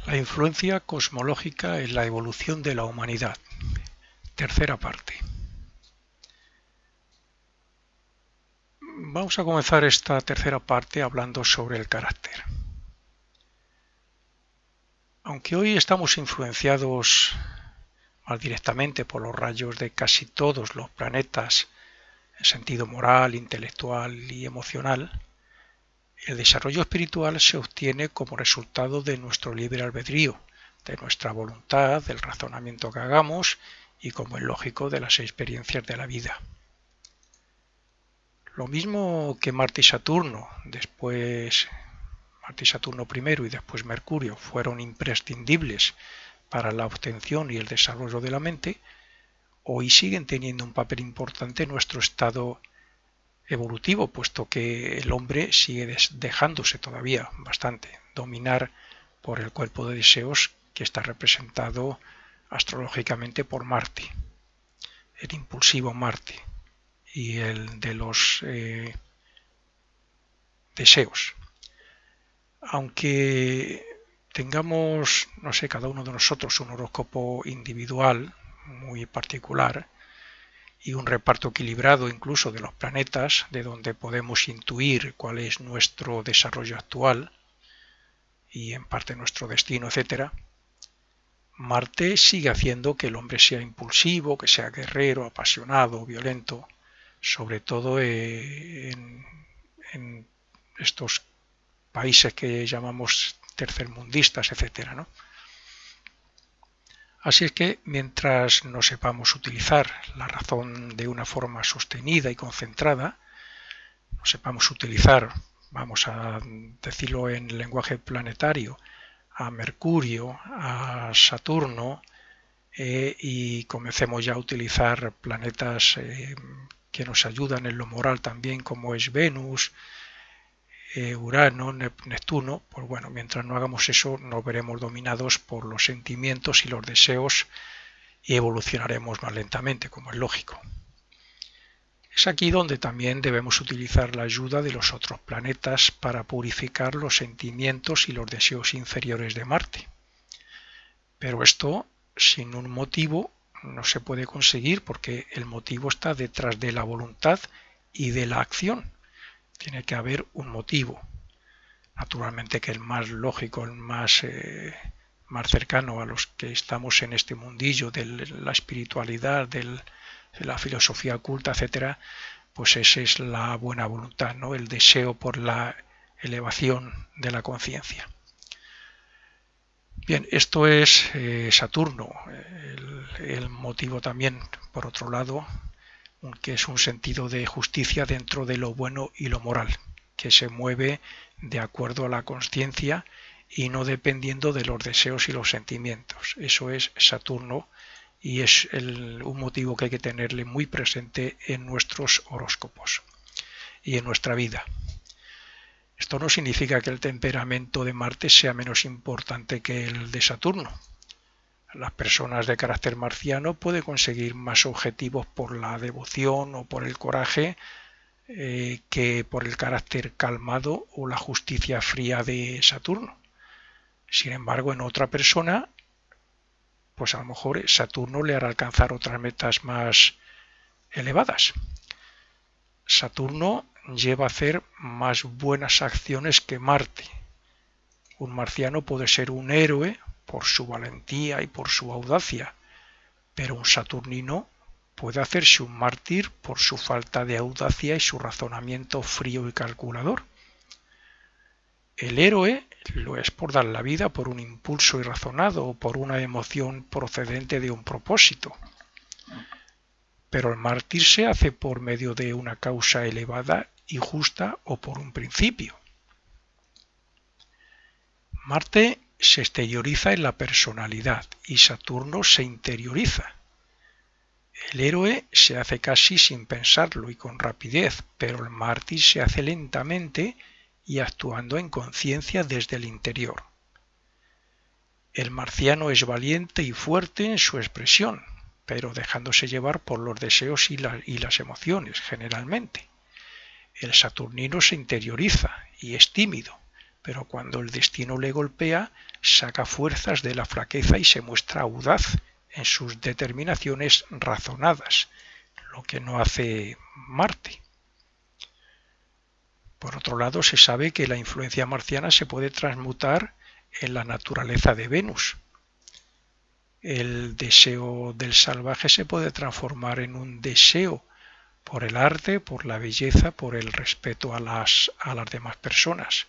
La influencia cosmológica en la evolución de la humanidad. Tercera parte. Vamos a comenzar esta tercera parte hablando sobre el carácter. Aunque hoy estamos influenciados más directamente por los rayos de casi todos los planetas en sentido moral, intelectual y emocional, el desarrollo espiritual se obtiene como resultado de nuestro libre albedrío, de nuestra voluntad, del razonamiento que hagamos y, como es lógico, de las experiencias de la vida. Lo mismo que Marte y Saturno, después Marte y Saturno primero y después Mercurio, fueron imprescindibles para la obtención y el desarrollo de la mente, hoy siguen teniendo un papel importante en nuestro estado evolutivo, puesto que el hombre sigue dejándose todavía bastante dominar por el cuerpo de deseos que está representado astrológicamente por Marte, el impulsivo Marte y el de los deseos. Aunque tengamos, no sé, cada uno de nosotros un horóscopo individual muy particular y un reparto equilibrado incluso de los planetas, de donde podemos intuir cuál es nuestro desarrollo actual y en parte nuestro destino, etc., Marte sigue haciendo que el hombre sea impulsivo, que sea guerrero, apasionado, violento, sobre todo en estos países que llamamos tercermundistas, etc., ¿no? Así es que mientras no sepamos utilizar la razón de una forma sostenida y concentrada, no sepamos utilizar, vamos a decirlo en lenguaje planetario, a Mercurio, a Saturno, y comencemos ya a utilizar planetas que nos ayudan en lo moral también, como es Venus, Urano, Neptuno, pues bueno, mientras no hagamos eso nos veremos dominados por los sentimientos y los deseos y evolucionaremos más lentamente, como es lógico. Es aquí donde también debemos utilizar la ayuda de los otros planetas para purificar los sentimientos y los deseos inferiores de Marte. Pero esto, sin un motivo, no se puede conseguir porque el motivo está detrás de la voluntad y de la acción. Tiene que haber un motivo. Naturalmente que el más lógico, el más cercano a los que estamos en este mundillo de la espiritualidad, de la filosofía oculta, etcétera, pues esa es la buena voluntad, ¿no? El deseo por la elevación de la conciencia. Bien, esto es Saturno, el motivo también, por otro lado, que es un sentido de justicia dentro de lo bueno y lo moral, que se mueve de acuerdo a la consciencia y no dependiendo de los deseos y los sentimientos. Eso es Saturno y es un motivo que hay que tenerle muy presente en nuestros horóscopos y en nuestra vida. Esto no significa que el temperamento de Marte sea menos importante que el de Saturno. Las personas de carácter marciano pueden conseguir más objetivos por la devoción o por el coraje que por el carácter calmado o la justicia fría de Saturno. Sin embargo, en otra persona, pues a lo mejor Saturno le hará alcanzar otras metas más elevadas. Saturno lleva a hacer más buenas acciones que Marte. Un marciano puede ser un héroe por su valentía y por su audacia, pero un saturnino puede hacerse un mártir por su falta de audacia y su razonamiento frío y calculador. El héroe lo es por dar la vida por un impulso irrazonado o por una emoción procedente de un propósito. Pero el mártir se hace por medio de una causa elevada y justa o por un principio. Marte se exterioriza en la personalidad y Saturno se interioriza. El héroe se hace casi sin pensarlo y con rapidez, pero el mártir se hace lentamente y actuando en conciencia desde el interior. El marciano es valiente y fuerte en su expresión, pero dejándose llevar por los deseos y las emociones generalmente. El saturnino se interioriza y es tímido, pero cuando el destino le golpea, saca fuerzas de la flaqueza y se muestra audaz en sus determinaciones razonadas, lo que no hace Marte. Por otro lado, se sabe que la influencia marciana se puede transmutar en la naturaleza de Venus. El deseo del salvaje se puede transformar en un deseo por el arte, por la belleza, por el respeto a las demás personas.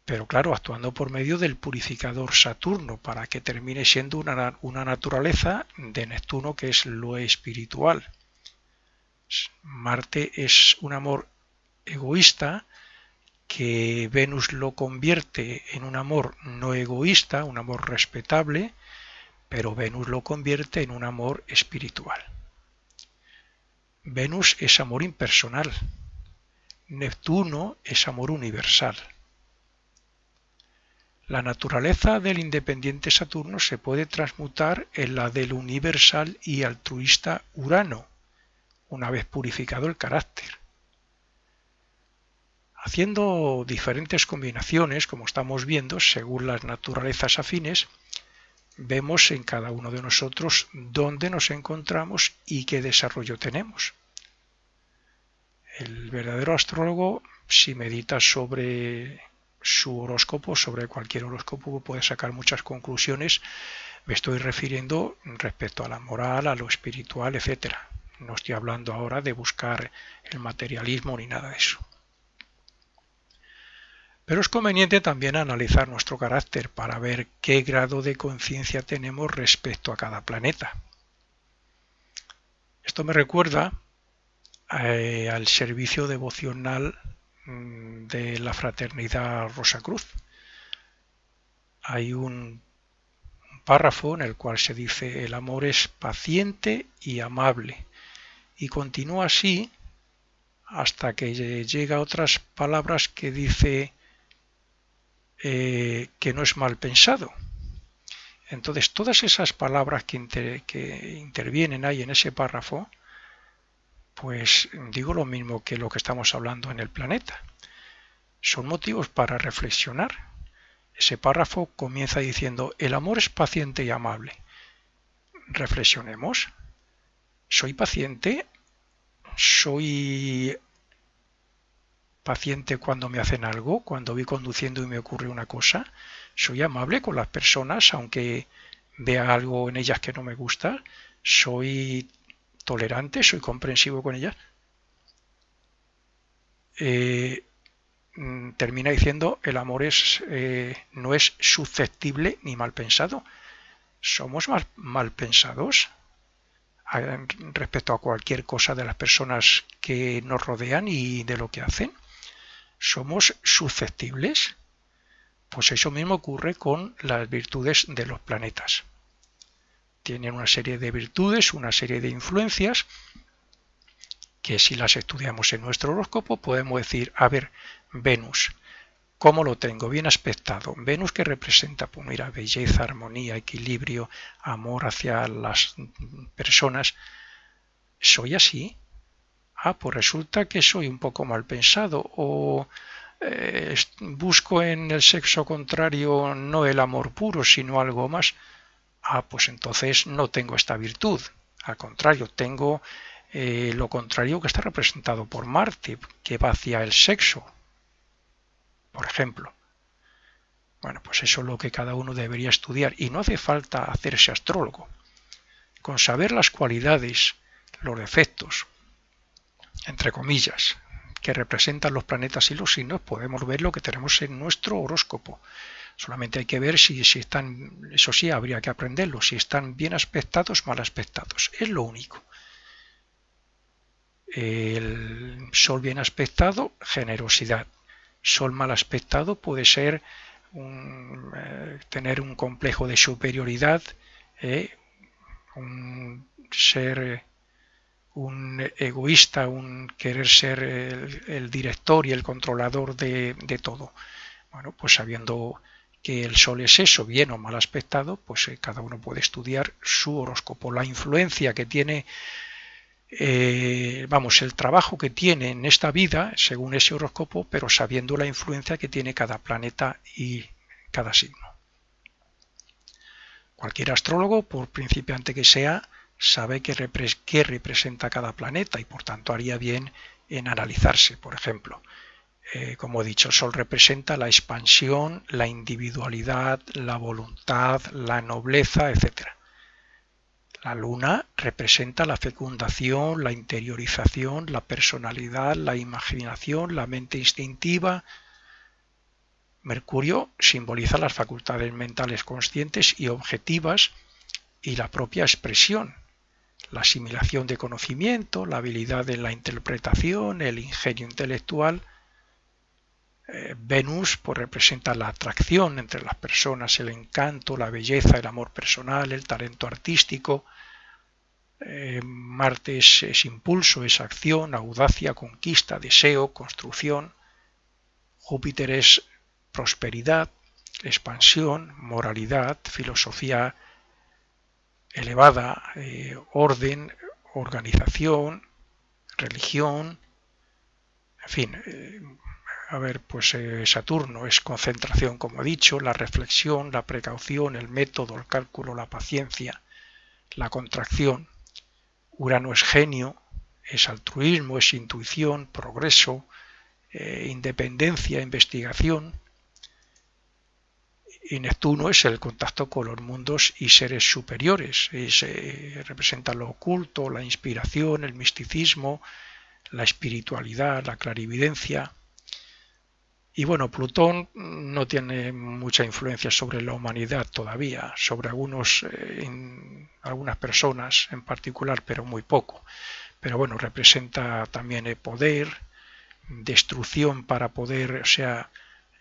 Pero claro, actuando por medio del purificador Saturno, para que termine siendo una naturaleza de Neptuno, que es lo espiritual. Marte es un amor egoísta, que Venus lo convierte en un amor no egoísta, un amor respetable, pero Venus lo convierte en un amor espiritual. Venus es amor impersonal, Neptuno es amor universal. La naturaleza del independiente Saturno se puede transmutar en la del universal y altruista Urano, una vez purificado el carácter. Haciendo diferentes combinaciones, como estamos viendo, según las naturalezas afines, vemos en cada uno de nosotros dónde nos encontramos y qué desarrollo tenemos. El verdadero astrólogo, si medita sobre su horóscopo, sobre cualquier horóscopo, puede sacar muchas conclusiones. Me estoy refiriendo respecto a la moral, a lo espiritual, etc. No estoy hablando ahora de buscar el materialismo ni nada de eso. Pero es conveniente también analizar nuestro carácter para ver qué grado de conciencia tenemos respecto a cada planeta. Esto me recuerda al servicio devocional de la Fraternidad Rosacruz. Hay un párrafo en el cual se dice: el amor es paciente y amable, y continúa así hasta que llega a otras palabras que dice que no es mal pensado. Entonces, todas esas palabras que intervienen ahí en ese párrafo, pues digo lo mismo que lo que estamos hablando en el planeta. Son motivos para reflexionar. Ese párrafo comienza diciendo: el amor es paciente y amable. Reflexionemos. ¿Soy paciente? ¿Soy paciente cuando me hacen algo? Cuando voy conduciendo y me ocurre una cosa. ¿Soy amable con las personas aunque vea algo en ellas que no me gusta? ¿Soy tolerante? ¿Soy comprensivo con ellas? Termina diciendo: el amor no es susceptible ni mal pensado. ¿Somos mal pensados respecto a cualquier cosa de las personas que nos rodean y de lo que hacen? ¿Somos susceptibles? Pues eso mismo ocurre con las virtudes de los planetas. Tienen una serie de virtudes, una serie de influencias, que si las estudiamos en nuestro horóscopo podemos decir: a ver, Venus, ¿cómo lo tengo? Bien aspectado. Venus, que representa, pues mira, belleza, armonía, equilibrio, amor hacia las personas. ¿Soy así? Pues resulta que soy un poco mal pensado, o busco en el sexo contrario no el amor puro, sino algo más. Pues entonces no tengo esta virtud. Al contrario, tengo lo contrario, que está representado por Marte, que va hacia el sexo, por ejemplo. Bueno, pues eso es lo que cada uno debería estudiar, y no hace falta hacerse astrólogo. Con saber las cualidades, los defectos, entre comillas, que representan los planetas y los signos, podemos ver lo que tenemos en nuestro horóscopo. Solamente hay que ver si están, eso sí, habría que aprenderlo, si están bien aspectados, mal aspectados. Es lo único. El sol bien aspectado, generosidad. Sol mal aspectado puede ser tener un complejo de superioridad, ser un egoísta, un querer ser el director y el controlador de todo. Bueno, pues sabiendo que el sol es eso, bien o mal aspectado, pues cada uno puede estudiar su horóscopo. La influencia que tiene vamos, el trabajo que tiene en esta vida, según ese horóscopo, pero sabiendo la influencia que tiene cada planeta y cada signo. Cualquier astrólogo, por principiante que sea, sabe qué representa cada planeta y por tanto haría bien en analizarse. Por ejemplo, como he dicho, el Sol representa la expansión, la individualidad, la voluntad, la nobleza, etc. La Luna representa la fecundación, la interiorización, la personalidad, la imaginación, la mente instintiva. Mercurio simboliza las facultades mentales conscientes y objetivas y la propia expresión, la asimilación de conocimiento, la habilidad en la interpretación, el ingenio intelectual. Venus pues representa la atracción entre las personas, el encanto, la belleza, el amor personal, el talento artístico. Marte es impulso, es acción, audacia, conquista, deseo, construcción. Júpiter es prosperidad, expansión, moralidad, filosofía elevada, orden, organización, religión, en fin. Pues Saturno es concentración, como he dicho, la reflexión, la precaución, el método, el cálculo, la paciencia, la contracción. Urano es genio, es altruismo, es intuición, progreso, independencia, investigación. Y Neptuno es el contacto con los mundos y seres superiores. Representa lo oculto, la inspiración, el misticismo, la espiritualidad, la clarividencia. Y bueno, Plutón no tiene mucha influencia sobre la humanidad todavía, sobre algunas personas en particular, pero muy poco. Pero bueno, representa también el poder, destrucción para poder,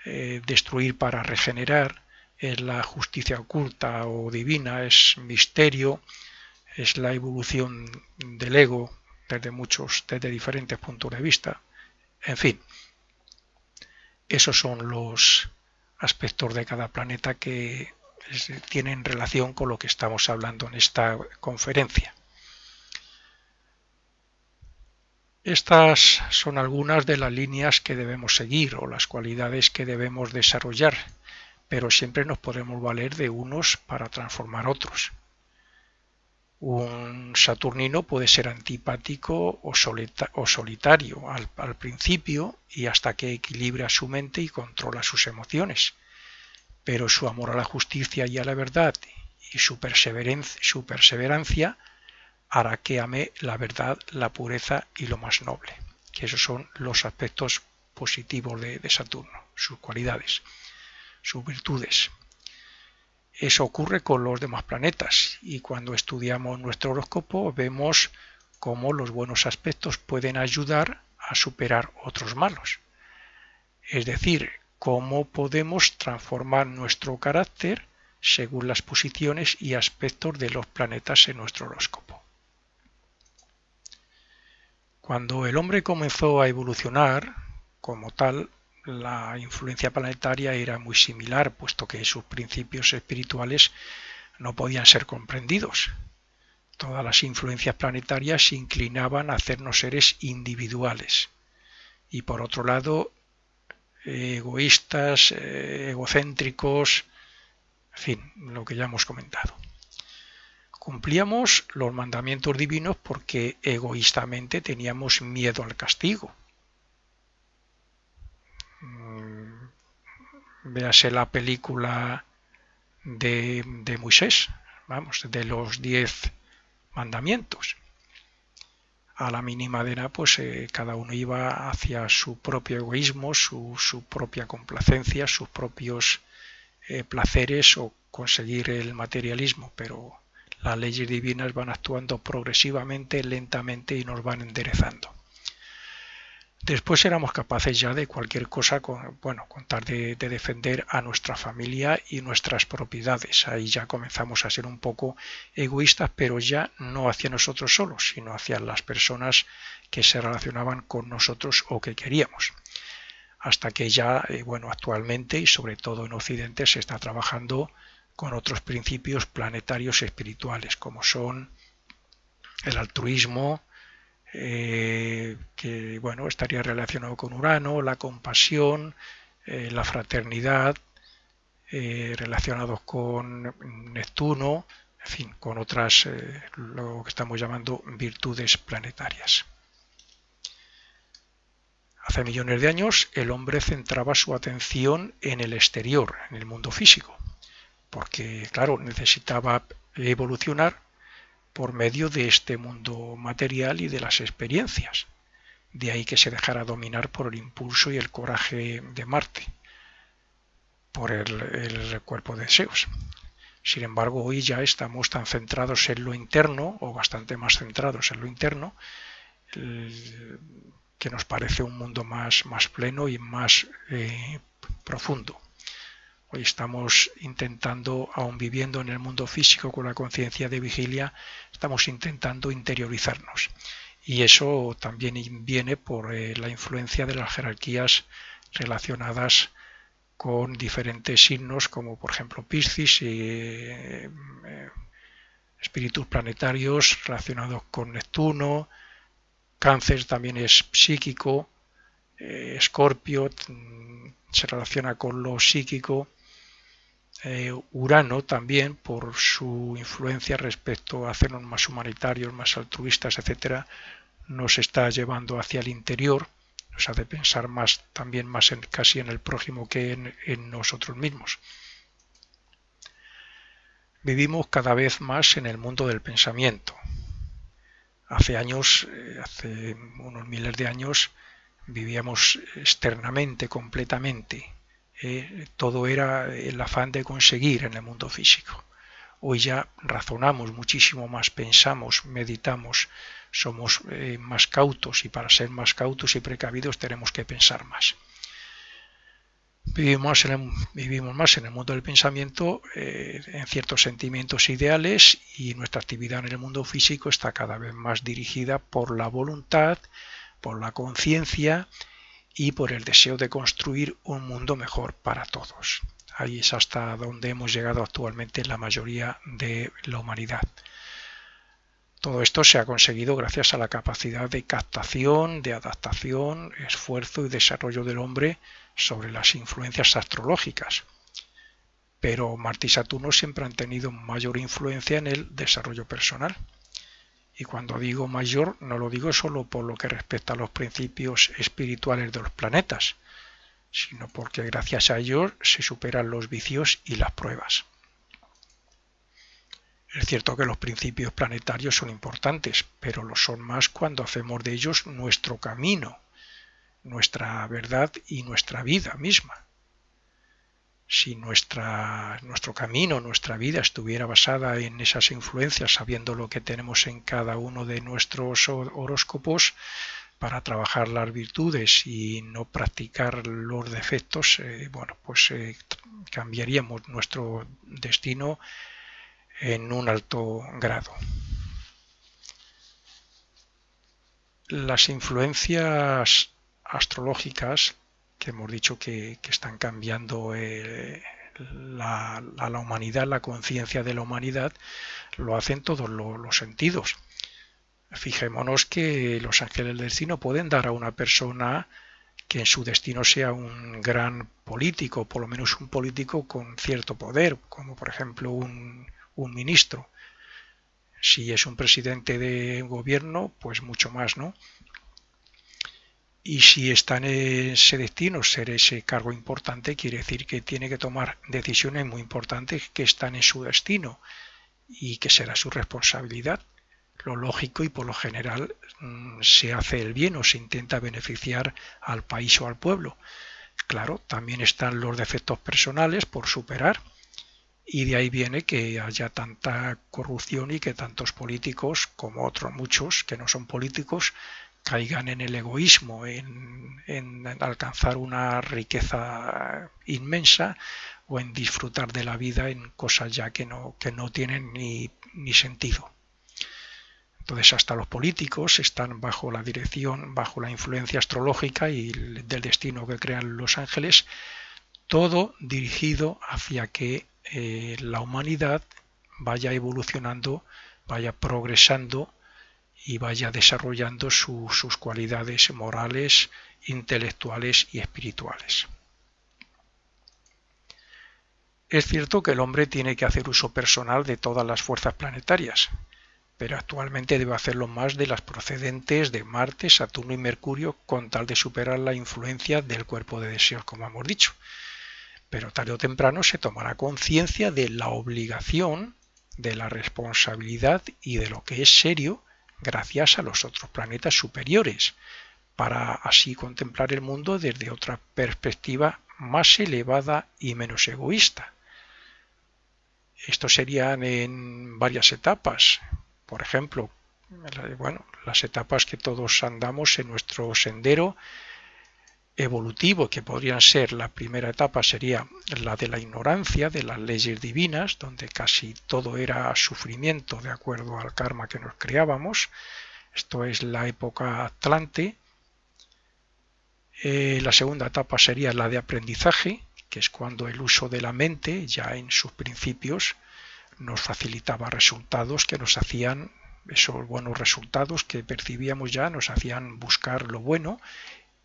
destruir para regenerar, es la justicia oculta o divina, es misterio, es la evolución del ego desde diferentes puntos de vista. En fin. Esos son los aspectos de cada planeta que tienen relación con lo que estamos hablando en esta conferencia. Estas son algunas de las líneas que debemos seguir o las cualidades que debemos desarrollar, pero siempre nos podemos valer de unos para transformar otros. Un saturnino puede ser antipático o solitario al principio y hasta que equilibra su mente y controla sus emociones, pero su amor a la justicia y a la verdad y su perseverancia hará que ame la verdad, la pureza y lo más noble, que esos son los aspectos positivos de Saturno, sus cualidades, sus virtudes. Eso ocurre con los demás planetas y cuando estudiamos nuestro horóscopo vemos cómo los buenos aspectos pueden ayudar a superar otros malos. Es decir, cómo podemos transformar nuestro carácter según las posiciones y aspectos de los planetas en nuestro horóscopo. Cuando el hombre comenzó a evolucionar, como tal, la influencia planetaria era muy similar, puesto que sus principios espirituales no podían ser comprendidos. Todas las influencias planetarias se inclinaban a hacernos seres individuales y por otro lado egoístas, egocéntricos, en fin, lo que ya hemos comentado. Cumplíamos los mandamientos divinos porque egoístamente teníamos miedo al castigo. Véase la película de Moisés, de los 10 mandamientos. A la mínima de nada, pues cada uno iba hacia su propio egoísmo, su propia complacencia, sus propios placeres o conseguir el materialismo, pero las leyes divinas van actuando progresivamente, lentamente y nos van enderezando. Después éramos capaces ya de cualquier cosa, con tal de defender a nuestra familia y nuestras propiedades. Ahí ya comenzamos a ser un poco egoístas, pero ya no hacia nosotros solos, sino hacia las personas que se relacionaban con nosotros o que queríamos. Hasta que ya, actualmente y sobre todo en Occidente se está trabajando con otros principios planetarios espirituales, como son el altruismo, que bueno, estaría relacionado con Urano, la compasión, la fraternidad, relacionados con Neptuno, en fin, con otras, lo que estamos llamando virtudes planetarias. Hace millones de años el hombre centraba su atención en el exterior, en el mundo físico, porque claro, necesitaba evolucionar por medio de este mundo material y de las experiencias. De ahí que se dejara dominar por el impulso y el coraje de Marte, por el cuerpo de Zeus. Sin embargo, hoy ya estamos tan centrados en lo interno, o bastante más centrados en lo interno, que nos parece un mundo más pleno y más profundo. Hoy estamos intentando, aun viviendo en el mundo físico con la conciencia de vigilia, estamos intentando interiorizarnos. Y eso también viene por la influencia de las jerarquías relacionadas con diferentes signos, como por ejemplo Piscis y espíritus planetarios relacionados con Neptuno. Cáncer también es psíquico, Escorpio se relaciona con lo psíquico, Urano también por su influencia respecto a hacernos más humanitarios, más altruistas, etcétera, nos está llevando hacia el interior, nos hace pensar más también más casi en el prójimo que en nosotros mismos. Vivimos cada vez más en el mundo del pensamiento. Hace años, hace unos miles de años, vivíamos externamente, completamente. Todo era el afán de conseguir en el mundo físico. Hoy ya razonamos muchísimo más, pensamos, meditamos, somos más cautos, y para ser más cautos y precavidos tenemos que pensar más. Vivimos más en el mundo del pensamiento, en ciertos sentimientos ideales, y nuestra actividad en el mundo físico está cada vez más dirigida por la voluntad, por la conciencia y por el deseo de construir un mundo mejor para todos. Ahí es hasta donde hemos llegado actualmente la mayoría de la humanidad. Todo esto se ha conseguido gracias a la capacidad de captación, de adaptación, esfuerzo y desarrollo del hombre sobre las influencias astrológicas. Pero Marte y Saturno siempre han tenido mayor influencia en el desarrollo personal. Y cuando digo mayor, no lo digo solo por lo que respecta a los principios espirituales de los planetas, sino porque gracias a ellos se superan los vicios y las pruebas. Es cierto que los principios planetarios son importantes, pero lo son más cuando hacemos de ellos nuestro camino, nuestra verdad y nuestra vida misma. Si nuestro camino, nuestra vida estuviera basada en esas influencias, sabiendo lo que tenemos en cada uno de nuestros horóscopos para trabajar las virtudes y no practicar los defectos, cambiaríamos nuestro destino en un alto grado. Las influencias astrológicas que hemos dicho que están cambiando a la humanidad, la conciencia de la humanidad, lo hacen todos los sentidos. Fijémonos que los ángeles del destino pueden dar a una persona que en su destino sea un gran político, por lo menos un político con cierto poder, como por ejemplo un ministro. Si es un presidente de gobierno, pues mucho más, ¿no? Y si está en ese destino, ser ese cargo importante, quiere decir que tiene que tomar decisiones muy importantes que están en su destino y que será su responsabilidad. Lo lógico y por lo general se hace el bien o se intenta beneficiar al país o al pueblo. Claro, también están los defectos personales por superar, y de ahí viene que haya tanta corrupción y que tantos políticos, como otros muchos que no son políticos, caigan en el egoísmo, en alcanzar una riqueza inmensa o en disfrutar de la vida en cosas ya que no tienen ni sentido. Entonces hasta los políticos están bajo la dirección, bajo la influencia astrológica y del destino que crean los ángeles, todo dirigido hacia que la humanidad vaya evolucionando, vaya progresando y vaya desarrollando sus cualidades morales, intelectuales y espirituales. Es cierto que el hombre tiene que hacer uso personal de todas las fuerzas planetarias, pero actualmente debe hacerlo más de las procedentes de Marte, Saturno y Mercurio con tal de superar la influencia del cuerpo de deseos, como hemos dicho. Pero tarde o temprano se tomará conciencia de la obligación, de la responsabilidad y de lo que es serio gracias a los otros planetas superiores, para así contemplar el mundo desde otra perspectiva más elevada y menos egoísta. Esto serían en varias etapas. Por ejemplo, las etapas que todos andamos en nuestro sendero evolutivo, que podrían ser: la primera etapa sería la de la ignorancia de las leyes divinas, donde casi todo era sufrimiento de acuerdo al karma que nos creábamos. Esto es la época Atlante. La segunda etapa sería la de aprendizaje, que es cuando el uso de la mente, ya en sus principios, nos facilitaba resultados que nos hacían, esos buenos resultados que percibíamos ya, nos hacían buscar lo bueno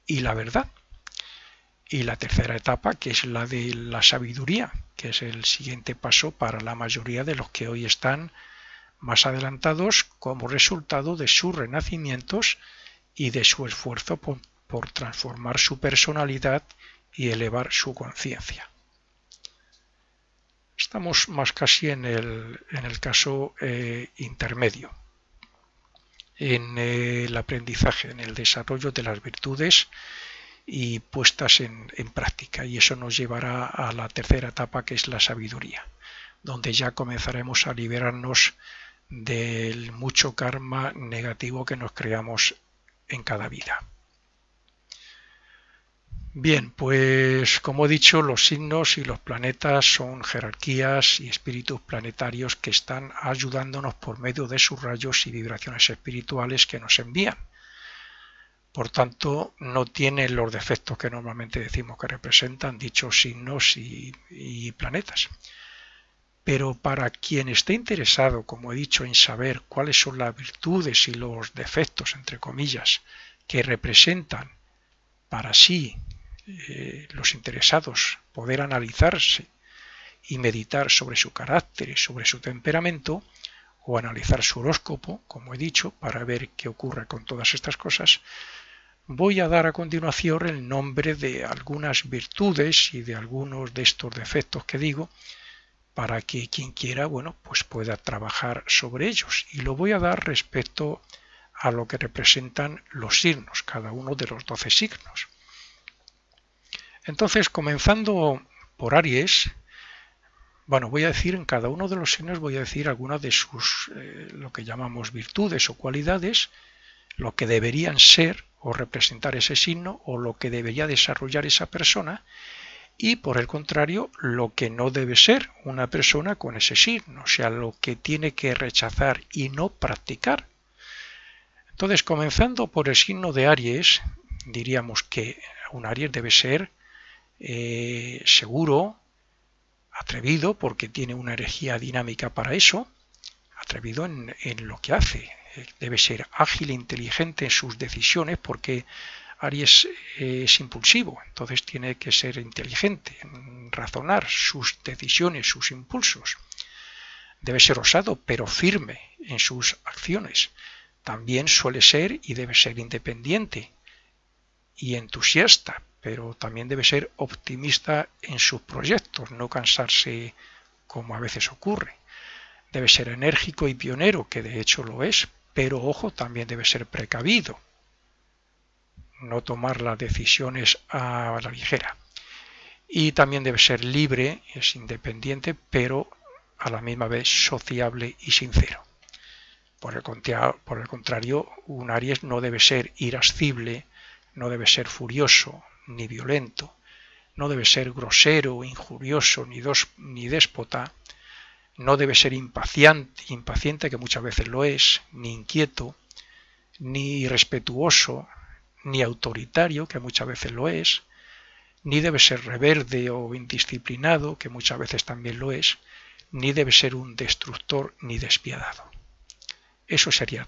y la verdad. Y la tercera etapa, que es la de la sabiduría, que es el siguiente paso para la mayoría de los que hoy están más adelantados como resultado de sus renacimientos y de su esfuerzo por transformar su personalidad y elevar su conciencia. Estamos más casi en el caso intermedio, en el aprendizaje, en el desarrollo de las virtudes y puestas en práctica, y eso nos llevará a la tercera etapa, que es la sabiduría, donde ya comenzaremos a liberarnos del mucho karma negativo que nos creamos en cada vida. Bien, pues como he dicho, los signos y los planetas son jerarquías y espíritus planetarios que están ayudándonos por medio de sus rayos y vibraciones espirituales que nos envían. Por tanto, no tienen los defectos que normalmente decimos que representan dichos signos y planetas. Pero para quien esté interesado, como he dicho, en saber cuáles son las virtudes y los defectos, entre comillas, que representan para sí los interesados poder analizarse y meditar sobre su carácter y sobre su temperamento, o analizar su horóscopo, como he dicho, para ver qué ocurre con todas estas cosas, voy a dar a continuación el nombre de algunas virtudes y de algunos de estos defectos que digo, para que quien quiera, pues pueda trabajar sobre ellos. Y lo voy a dar respecto a lo que representan los signos, cada uno de los 12 signos. Entonces, comenzando por Aries, voy a decir en cada uno de los signos, voy a decir algunas de sus, lo que llamamos virtudes o cualidades, lo que deberían ser o representar ese signo, o lo que debería desarrollar esa persona, y por el contrario, lo que no debe ser una persona con ese signo, o sea, lo que tiene que rechazar y no practicar. Entonces, comenzando por el signo de Aries, diríamos que un Aries debe ser seguro, atrevido, porque tiene una energía dinámica para eso, atrevido en lo que hace. Debe ser ágil e inteligente en sus decisiones, porque Aries es impulsivo, entonces tiene que ser inteligente en razonar sus decisiones, sus impulsos. Debe ser osado, pero firme en sus acciones. También suele ser y debe ser independiente y entusiasta, pero también debe ser optimista en sus proyectos, no cansarse como a veces ocurre. Debe ser enérgico y pionero, que de hecho lo es, pero ojo, también debe ser precavido, no tomar las decisiones a la ligera. Y también debe ser libre, es independiente, pero a la misma vez sociable y sincero. Por el contrario, un Aries no debe ser irascible, no debe ser furioso ni violento, no debe ser grosero, injurioso ni déspota, no debe ser impaciente, que muchas veces lo es, ni inquieto, ni irrespetuoso, ni autoritario, que muchas veces lo es, ni debe ser rebelde o indisciplinado, que muchas veces también lo es, ni debe ser un destructor ni despiadado. Eso sería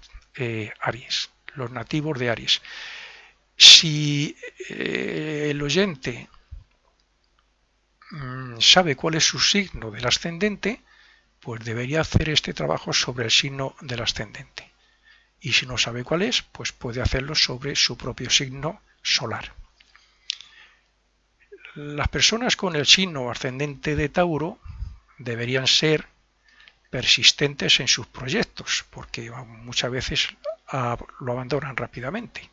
Aries, los nativos de Aries. Si el oyente sabe cuál es su signo del ascendente, pues debería hacer este trabajo sobre el signo del ascendente. Y si no sabe cuál es, pues puede hacerlo sobre su propio signo solar. Las personas con el signo ascendente de Tauro deberían ser persistentes en sus proyectos, porque muchas veces lo abandonan rápidamente.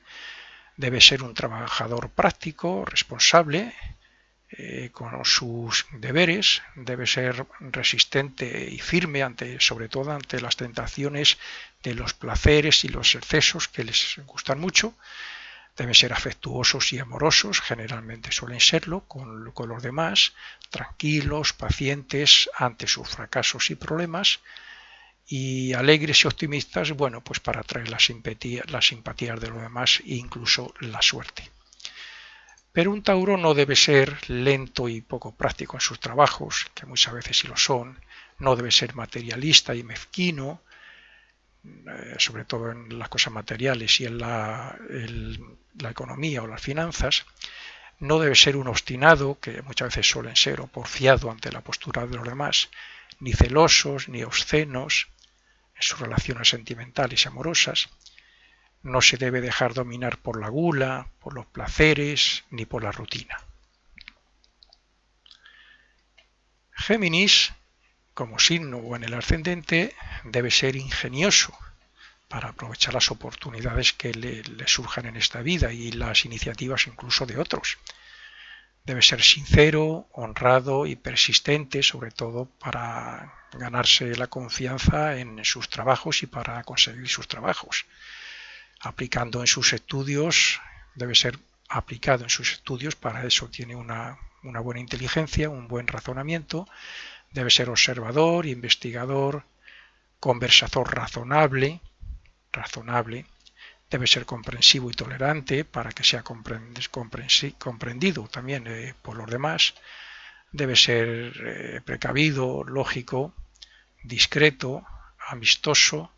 Debe ser un trabajador práctico, responsable, con sus deberes, debe ser resistente y firme sobre todo ante las tentaciones de los placeres y los excesos que les gustan mucho. Deben ser afectuosos y amorosos, generalmente suelen serlo, con los demás, tranquilos, pacientes ante sus fracasos y problemas, y alegres y optimistas, bueno, pues para atraer las simpatías de los demás e incluso la suerte. Pero un Tauro no debe ser lento y poco práctico en sus trabajos, que muchas veces sí lo son, no debe ser materialista y mezquino, sobre todo en las cosas materiales y en la economía o las finanzas. No debe ser un obstinado, que muchas veces suelen ser, o porfiado ante la postura de los demás, ni celosos, ni obscenos en sus relaciones sentimentales y amorosas. No se debe dejar dominar por la gula, por los placeres, ni por la rutina. Géminis, como signo o en el ascendente, debe ser ingenioso para aprovechar las oportunidades que le surjan en esta vida y las iniciativas incluso de otros. Debe ser sincero, honrado y persistente, sobre todo para ganarse la confianza en sus trabajos y para conseguir sus trabajos. Aplicando en sus estudios, debe ser aplicado en sus estudios, para eso tiene una buena inteligencia, un buen razonamiento, debe ser observador, investigador, conversador razonable, debe ser comprensivo y tolerante para que sea comprendido también por los demás, debe ser precavido, lógico, discreto, amistoso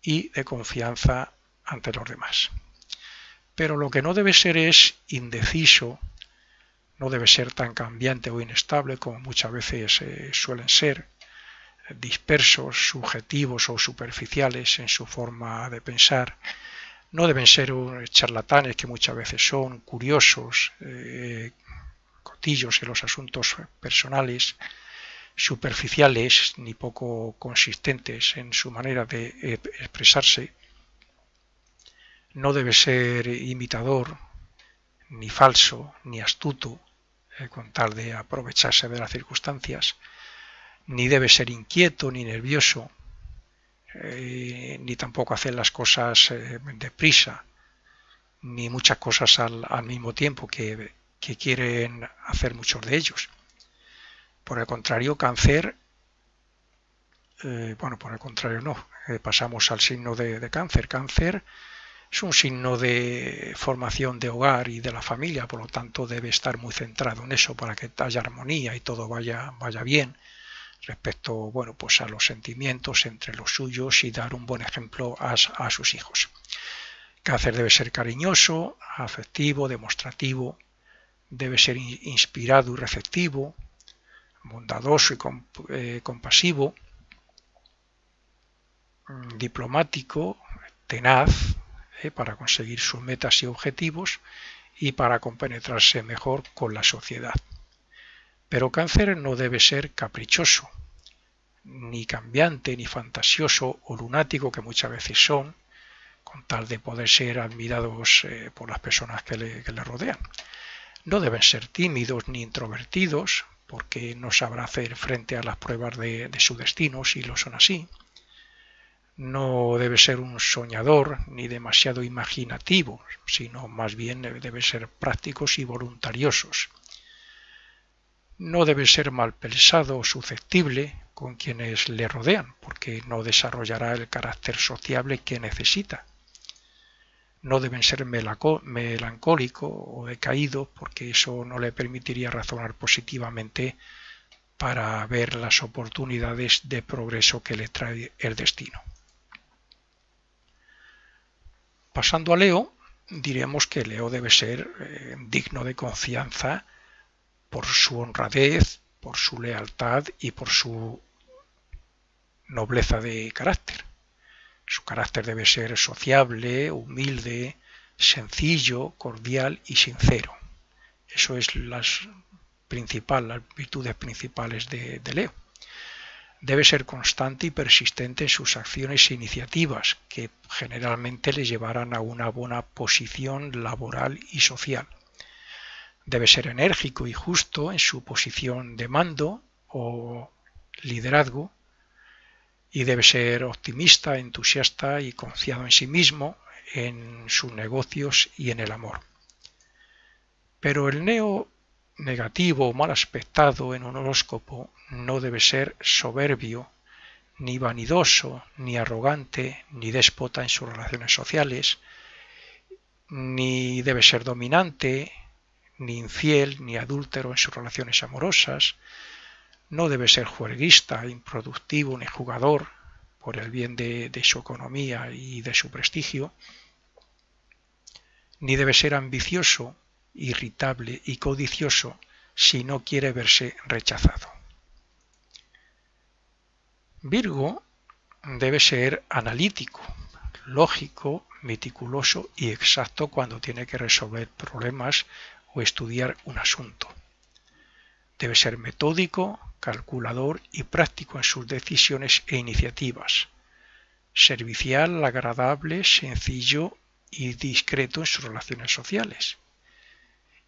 y de confianza ante los demás. Pero lo que no debe ser es indeciso, no debe ser tan cambiante o inestable como muchas veces suelen ser, dispersos, subjetivos o superficiales en su forma de pensar. No deben ser charlatanes, que muchas veces son curiosos, cotillos en los asuntos personales, superficiales ni poco consistentes en su manera de expresarse. No debe ser imitador, ni falso, ni astuto, con tal de aprovecharse de las circunstancias. Ni debe ser inquieto, ni nervioso, ni tampoco hacer las cosas deprisa, ni muchas cosas al mismo tiempo que quieren hacer muchos de ellos. Por el contrario, Cáncer, pasamos al signo de Cáncer. Cáncer es un signo de formación de hogar y de la familia, por lo tanto debe estar muy centrado en eso para que haya armonía y todo vaya bien respecto, bueno, pues a los sentimientos entre los suyos y dar un buen ejemplo a sus hijos. Cáncer debe ser cariñoso, afectivo, demostrativo, debe ser inspirado y receptivo, bondadoso y compasivo, diplomático, tenaz, para conseguir sus metas y objetivos y para compenetrarse mejor con la sociedad. Pero Cáncer no debe ser caprichoso, ni cambiante, ni fantasioso o lunático, que muchas veces son, con tal de poder ser admirados por las personas que le rodean. No deben ser tímidos ni introvertidos, porque no sabrá hacer frente a las pruebas de su destino si lo son así. No debe ser un soñador ni demasiado imaginativo, sino más bien debe ser prácticos y voluntariosos. No debe ser mal pensado o susceptible con quienes le rodean, porque no desarrollará el carácter sociable que necesita. No deben ser melancólico o decaído, porque eso no le permitiría razonar positivamente para ver las oportunidades de progreso que le trae el destino. Pasando a Leo, diremos que Leo debe ser digno de confianza por su honradez, por su lealtad y por su nobleza de carácter. Su carácter debe ser sociable, humilde, sencillo, cordial y sincero. Eso es las virtudes principales de Leo. Debe ser constante y persistente en sus acciones e iniciativas, que generalmente le llevarán a una buena posición laboral y social. Debe ser enérgico y justo en su posición de mando o liderazgo, y debe ser optimista, entusiasta y confiado en sí mismo, en sus negocios y en el amor. Pero el Leo negativo o mal aspectado en un horóscopo no debe ser soberbio, ni vanidoso, ni arrogante, ni déspota en sus relaciones sociales, ni debe ser dominante, ni infiel, ni adúltero en sus relaciones amorosas. No debe ser juerguista, improductivo ni jugador por el bien de su economía y de su prestigio. Ni debe ser ambicioso, irritable y codicioso si no quiere verse rechazado. Virgo debe ser analítico, lógico, meticuloso y exacto cuando tiene que resolver problemas o estudiar un asunto. Debe ser metódico, calculador y práctico en sus decisiones e iniciativas. Servicial, agradable, sencillo y discreto en sus relaciones sociales.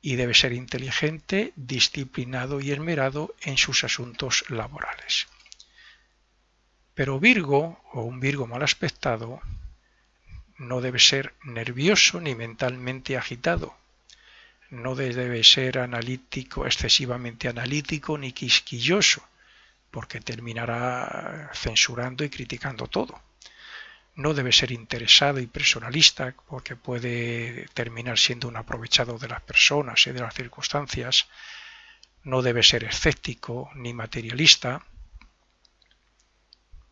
Y debe ser inteligente, disciplinado y esmerado en sus asuntos laborales. Pero Virgo, o un Virgo mal aspectado, no debe ser nervioso ni mentalmente agitado. No debe ser excesivamente analítico ni quisquilloso, porque terminará censurando y criticando todo. No debe ser interesado y personalista, porque puede terminar siendo un aprovechado de las personas y de las circunstancias. No debe ser escéptico ni materialista,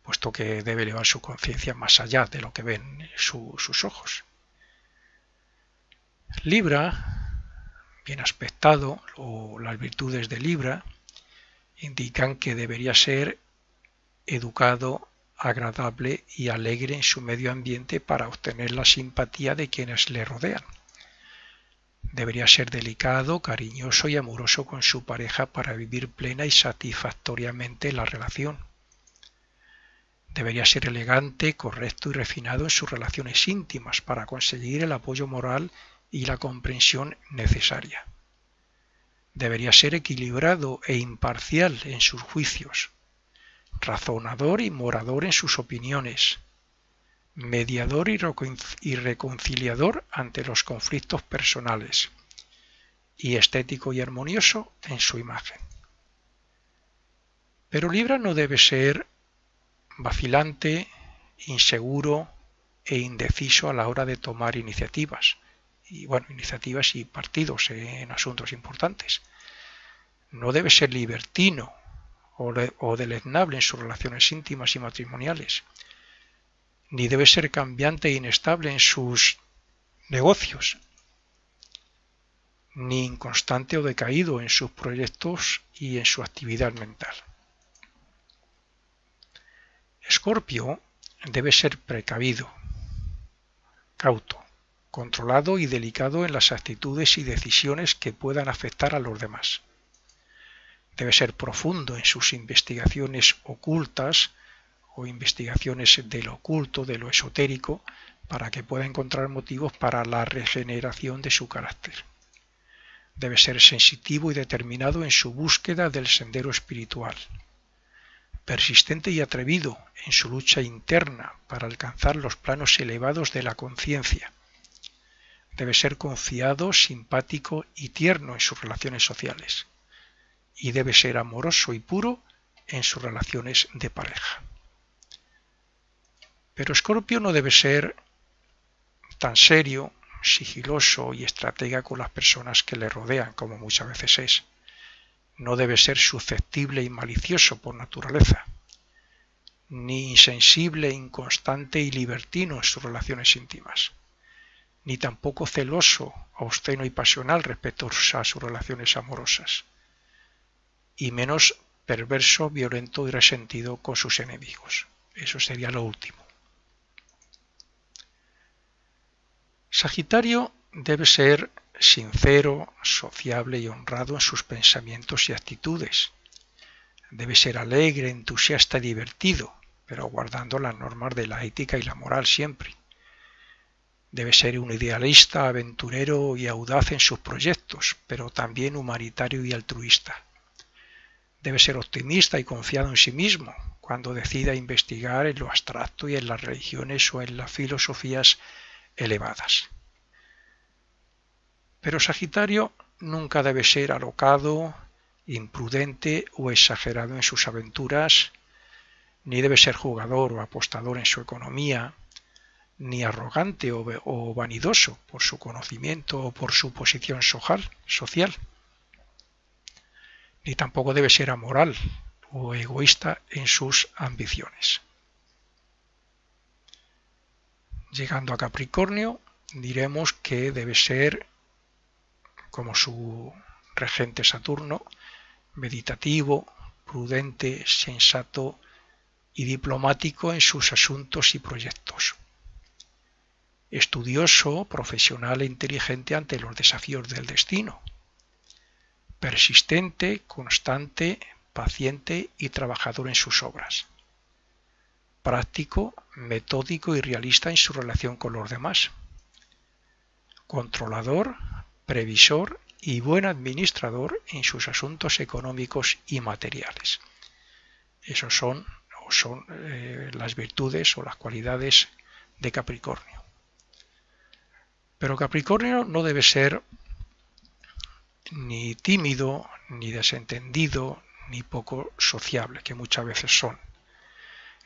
puesto que debe elevar su conciencia más allá de lo que ven sus ojos. Libra, bien aspectado, o las virtudes de Libra, indican que debería ser educado, agradable y alegre en su medio ambiente para obtener la simpatía de quienes le rodean. Debería ser delicado, cariñoso y amoroso con su pareja para vivir plena y satisfactoriamente la relación. Debería ser elegante, correcto y refinado en sus relaciones íntimas para conseguir el apoyo moral y la comprensión necesaria. Debería ser equilibrado e imparcial en sus juicios, razonador y morador en sus opiniones, mediador y reconciliador ante los conflictos personales, y estético y armonioso en su imagen. Pero Libra no debe ser vacilante, inseguro e indeciso a la hora de tomar iniciativas y partidos en asuntos importantes. No debe ser libertino o deleznable en sus relaciones íntimas y matrimoniales, ni debe ser cambiante e inestable en sus negocios, ni inconstante o decaído en sus proyectos y en su actividad mental. Escorpio debe ser precavido, cauto, controlado y delicado en las actitudes y decisiones que puedan afectar a los demás. Debe ser profundo en sus investigaciones ocultas o investigaciones de lo oculto, de lo esotérico, para que pueda encontrar motivos para la regeneración de su carácter. Debe ser sensitivo y determinado en su búsqueda del sendero espiritual. Persistente y atrevido en su lucha interna para alcanzar los planos elevados de la conciencia. Debe ser confiado, simpático y tierno en sus relaciones sociales. Y debe ser amoroso y puro en sus relaciones de pareja. Pero Escorpio no debe ser tan serio, sigiloso y estratega con las personas que le rodean, como muchas veces es. No debe ser susceptible y malicioso por naturaleza, ni insensible, inconstante y libertino en sus relaciones íntimas. ni tampoco celoso, obsceno y pasional respecto a sus relaciones amorosas, y menos perverso, violento y resentido con sus enemigos. Eso sería lo último. Sagitario debe ser sincero, sociable y honrado en sus pensamientos y actitudes. Debe ser alegre, entusiasta y divertido, pero guardando las normas de la ética y la moral siempre. Debe ser un idealista, aventurero y audaz en sus proyectos, pero también humanitario y altruista. Debe ser optimista y confiado en sí mismo cuando decida investigar en lo abstracto y en las religiones o en las filosofías elevadas. Pero Sagitario nunca debe ser alocado, imprudente o exagerado en sus aventuras, ni debe ser jugador o apostador en su economía, ni arrogante o vanidoso por su conocimiento o por su posición social, ni tampoco debe ser amoral o egoísta en sus ambiciones. Llegando a Capricornio, diremos que debe ser, como su regente Saturno, meditativo, prudente, sensato y diplomático en sus asuntos y proyectos. Estudioso, profesional e inteligente ante los desafíos del destino. Persistente, constante, paciente y trabajador en sus obras. Práctico, metódico y realista en su relación con los demás. Controlador, previsor y buen administrador en sus asuntos económicos y materiales. Esos son las virtudes o las cualidades de Capricornio. Pero Capricornio no debe ser ni tímido, ni desentendido, ni poco sociable, que muchas veces son.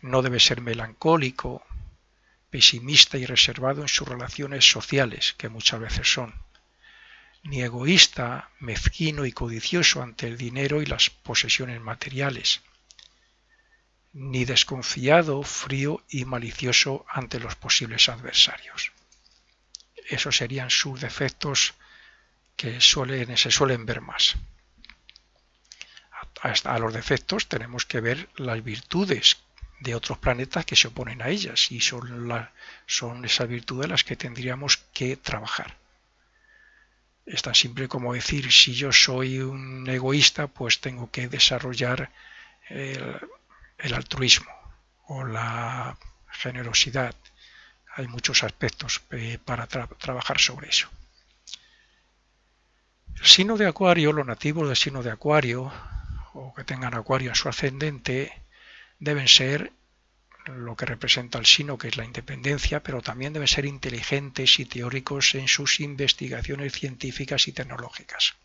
No debe ser melancólico, pesimista y reservado en sus relaciones sociales, que muchas veces son. Ni egoísta, mezquino y codicioso ante el dinero y las posesiones materiales. Ni desconfiado, frío y malicioso ante los posibles adversarios. Esos serían sus defectos que se suelen ver más. A los defectos tenemos que ver las virtudes de otros planetas que se oponen a ellas, y son esas virtudes las que tendríamos que trabajar. Es tan simple como decir, si yo soy un egoísta, pues tengo que desarrollar el altruismo o la generosidad. Hay muchos aspectos para trabajar sobre eso. El signo de Acuario, los nativos del signo de Acuario, o que tengan Acuario en su ascendente, deben ser lo que representa el signo, que es la independencia, pero también deben ser inteligentes y teóricos en sus investigaciones científicas y tecnológicas.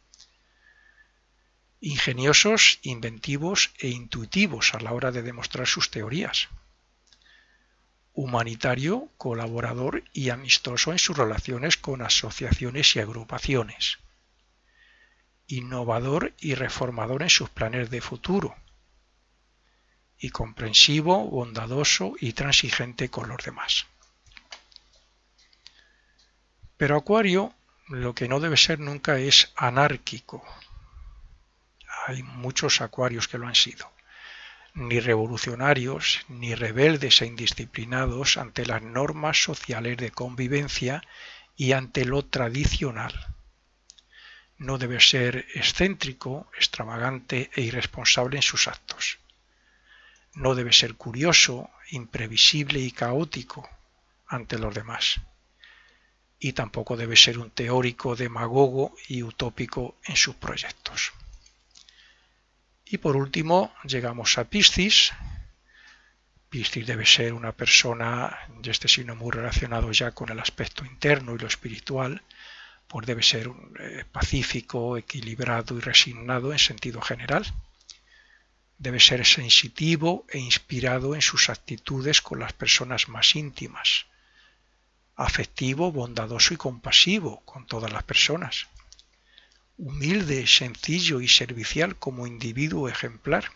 Ingeniosos, inventivos e intuitivos a la hora de demostrar sus teorías. Humanitario, colaborador y amistoso en sus relaciones con asociaciones y agrupaciones. Innovador y reformador en sus planes de futuro. Y comprensivo, bondadoso y transigente con los demás. Pero Acuario lo que no debe ser nunca es anárquico. Hay muchos Acuarios que lo han sido. Ni revolucionarios, ni rebeldes e indisciplinados ante las normas sociales de convivencia y ante lo tradicional. No debe ser excéntrico, extravagante e irresponsable en sus actos. No debe ser curioso, imprevisible y caótico ante los demás. Y tampoco debe ser un teórico, demagogo y utópico en sus proyectos. Y por último llegamos a Piscis. Piscis debe ser una persona, de este signo muy relacionado ya con el aspecto interno y lo espiritual, pues debe ser pacífico, equilibrado y resignado en sentido general. Debe ser sensitivo e inspirado en sus actitudes con las personas más íntimas. Afectivo, bondadoso y compasivo con todas las personas. Humilde, sencillo y servicial como individuo ejemplar.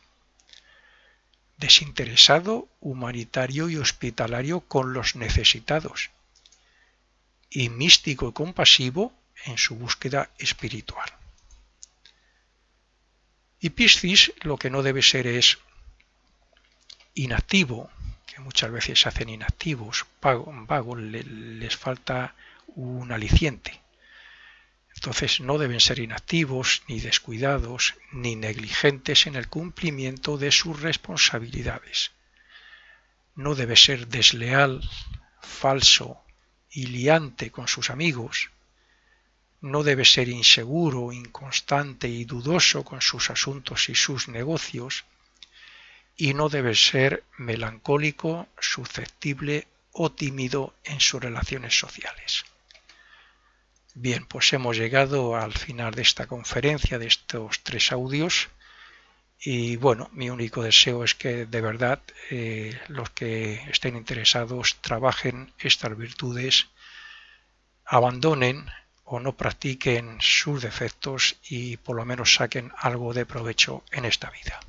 Desinteresado, humanitario y hospitalario con los necesitados. y místico y compasivo en su búsqueda espiritual. Y Piscis lo que no debe ser es inactivo, que muchas veces se hacen inactivos, vagos, les falta un aliciente. Entonces no deben ser inactivos, ni descuidados, ni negligentes en el cumplimiento de sus responsabilidades. No debe ser desleal, falso y liante con sus amigos. No debe ser inseguro, inconstante y dudoso con sus asuntos y sus negocios. Y no debe ser melancólico, susceptible o tímido en sus relaciones sociales. Bien, pues hemos llegado al final de esta conferencia, de estos 3 audios, y bueno, mi único deseo es que de verdad los que estén interesados trabajen estas virtudes, abandonen o no practiquen sus defectos y por lo menos saquen algo de provecho en esta vida.